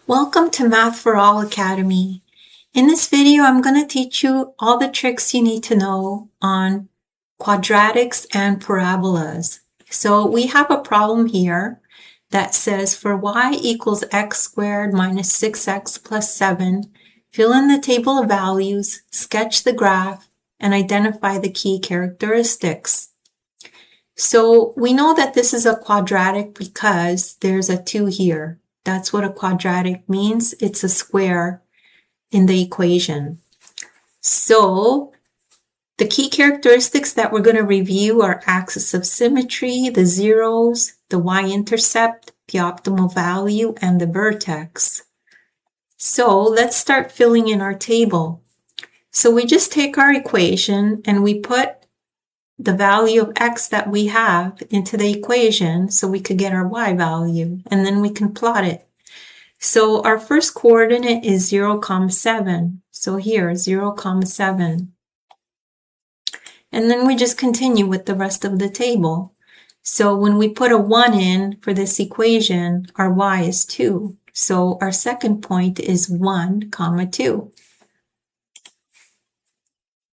Welcome to Math for All Academy. In this video, I'm going to teach you all the tricks you need to know on quadratics and parabolas. So we have a problem here that says for y equals x squared minus 6x plus 7, fill in the table of values, sketch the graph, and identify the key characteristics. So we know that this is a quadratic because there's a 2 here. That's what a quadratic means. It's a square in the equation. So the key characteristics that we're going to review are axis of symmetry, the zeros, the y-intercept, the optimal value, and the vertex. So let's start filling in our table. So we just take our equation and we put the value of x that we have into the equation so we could get our y value, and then we can plot it. So our first coordinate is 0, 7. So here, 0, 7. And then we just continue with the rest of the table. So when we put a 1 in for this equation, our y is 2. So our second point is 1, 2.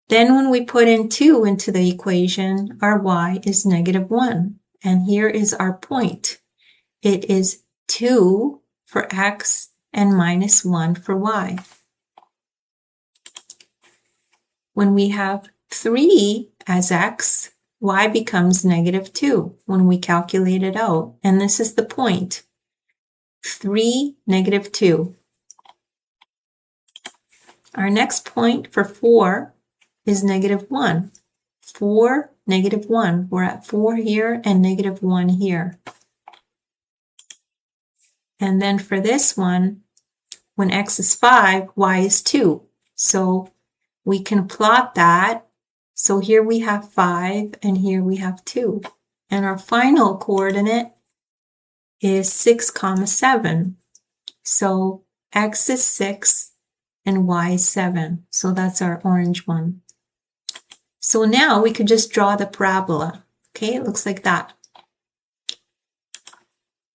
Then when we put in 2 into the equation, our y is -1. And here is our point. It is 2 for x and -1 for y. When we have 3 as x, y becomes -2 when we calculate it out. And this is the point. 3, -2. Our next point for 4 is -1. 4, -1. We're at 4 here and -1 here. And then for this one, when x is 5, y is 2. So we can plot that. So here we have 5 and here we have 2. And our final coordinate is 6, 7. So x is 6 and y is 7. So that's our orange one. So now we could just draw the parabola. Okay, it looks like that.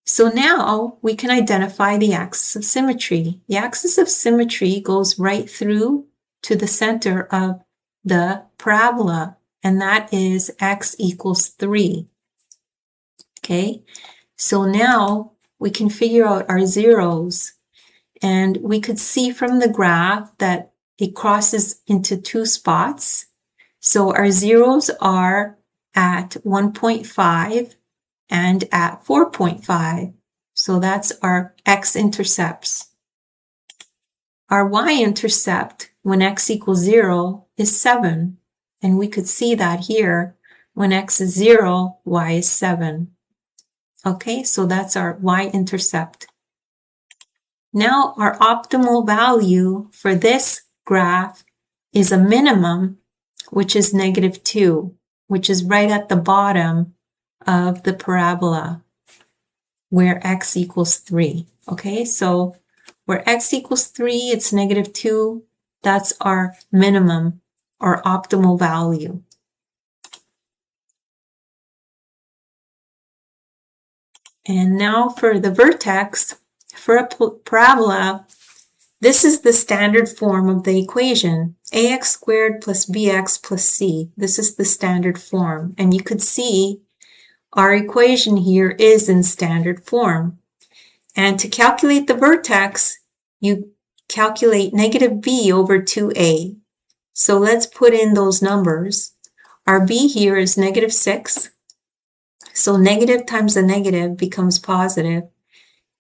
So now we can identify the axis of symmetry. The axis of symmetry goes right through to the center of the parabola, and that is x equals 3. Okay, so now we can figure out our zeros, and we could see from the graph that it crosses into 2 spots. So our zeros are at 1.5 and at 4.5. So that's our x-intercepts. Our y-intercept when x equals 0 is 7. And we could see that here. When x is 0, y is 7. Okay, so that's our y-intercept. Now our optimal value for this graph is a minimum, which is -2, which is right at the bottom of the parabola where x equals 3. Okay, so where x equals 3, it's -2. That's our minimum or optimal value. And now for the vertex, for a parabola, this is the standard form of the equation, ax squared plus bx plus c. This is the standard form. And you could see our equation here is in standard form. And to calculate the vertex, you calculate -b over 2a. So let's put in those numbers. Our b here is -6. So negative times a negative becomes positive.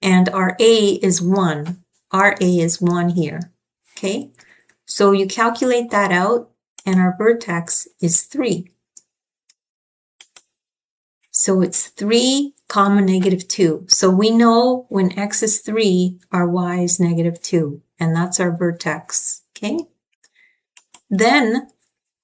And our a is 1. Our a is 1 here. Okay, so you calculate that out, and our vertex is 3. So it's 3, -2. So we know when x is 3, our y is -2, and that's our vertex. Okay. Then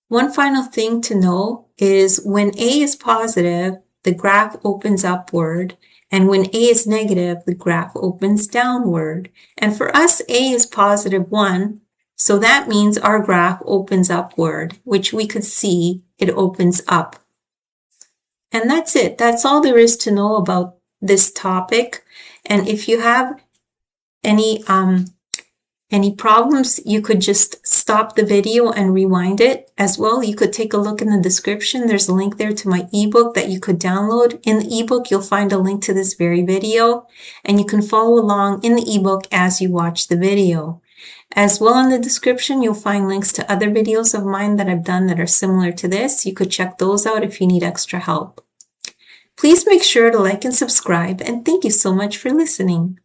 one final thing to know is when a is positive, the graph opens upward. And when a is negative, the graph opens downward. And for us, a is +1. So that means our graph opens upward, which we could see it opens up. And that's it. That's all there is to know about this topic. And if you have any problems, you could just stop the video and rewind it. As well, you could take a look in the description. There's a link there to my ebook that you could download. In the ebook, you'll find a link to this very video, and you can follow along in the ebook as you watch the video. As well, in the description, you'll find links to other videos of mine that I've done that are similar to this. You could check those out if you need extra help. Please make sure to like and subscribe, and thank you so much for listening.